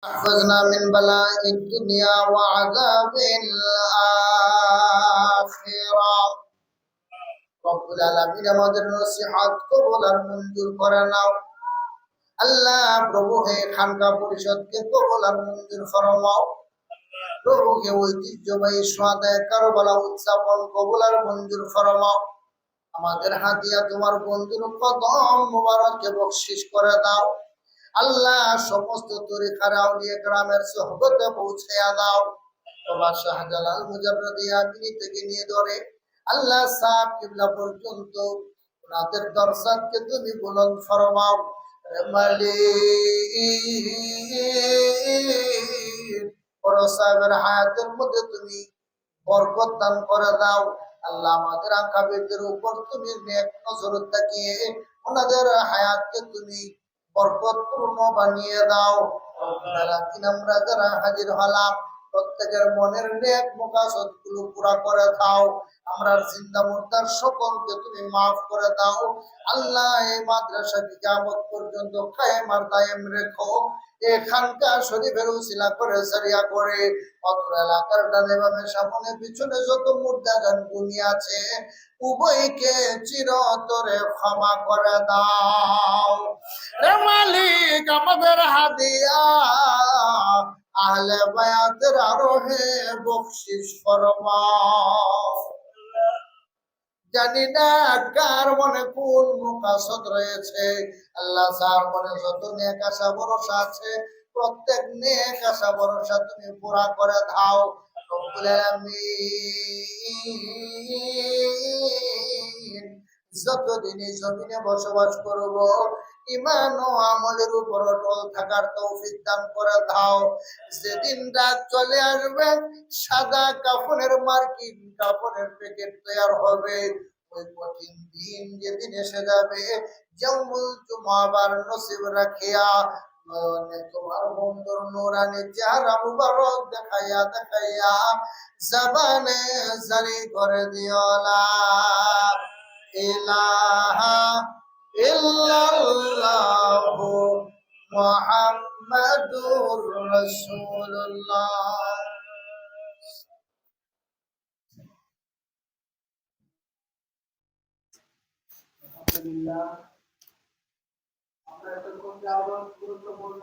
احفظنا من بلاء الدنيا وعذاب الآخرة রব্বুল আলামিন আমাদের নসিহত কবুল আর মঞ্জুর করে নাও। আল্লাহ প্রভু হে খানকা পরিষদকে কবুল আর মঞ্জুর ফরমাও। প্রভু হে ঐতিহ্যবাহী সুহাদায়ে কারবালা উদযাপন কবুল আর মঞ্জুর ফরমাও। আমাদের হাদিয়া তোমার বন্ধুর কদম মুবারকে বকশিশ করে দাও। আল্লাহ সমস্ত তরিকার আউলিয়া কেরামের সোহবতে পৌঁছায়া দাও। বাবা শাহজালাল মুজাররদিয়া তিনি থেকে নিয়ে ধরে আল্লাহ সাহেব কিবলা পর্যন্ত ওনাদের দরজাতকে তুমি বুলন্দ ফরমাও। বড় সাহেবের হায়াতের মধ্যে তুমি বরকত দান করে দাও। আল্লাহ আমাদের আকাবিরদের উপর তুমি নেক নজর তাকিয়ে ওনাদের হায়াতকে তুমি বরকতপূর্ণ বানিয়ে দাও। আমরা যারা হাজির হলাম প্রত্যেকের মনের নেক মুকাসদ গুলো পুরা করে দাও। আমরা জিন্দা মুর্দার সকলকে তুমি মাফ করে দাও। আল্লাহ এই মাদ্রাসাকে কিয়ামত পর্যন্ত কায়েম আর দায়েম রেখো। এখানকার শরীফের উসিলা করে সারিয়া করে অত্র এলাকার ডানে বামে সামনে পিছনে যত মুর্দাগান গুনি আছে উভয়কে চিরতরে ক্ষমা করে দাও। রে মালিক আমাদের হাদিয়া আহলে বায়াতের আরোহে বকশিশ ফরমাও। জানি না কার মনে কোন মুকাসদ রয়েছে। আল্লাহ যার মনে যত নেক আশা ভরসা আছে প্রত্যেক নেক আশা ভরসা তুমি পুরা করে দাও। রব্বুল আলামিন যতদিন এই জমিনে বসবাস করব ঈমান ও আমলের উপর অটল থাকার তৌফিক দান করে দাও। যেদিন রাত চলে আসবে সাদা কাফনের মার্কিন কাপড়ের প্যাকেট তৈরি হবে ওই কঠিন দিন যেদিন এসে যাবে ইয়াউমুল জুমআবার নসিব রাখিয়া তোমার বন্ধুর নূরানি চেহারা মুবারক দেখাইয়া দেখাইয়া জবানে জারি করে দিও লা ইলাহা ইল্লাল্লাহু মুহাম্মাদুর রাসূলুল্লাহ। আলহামদুলিল্লাহ আমরা এতক্ষণ যাবত গুরুত্বপূর্ণ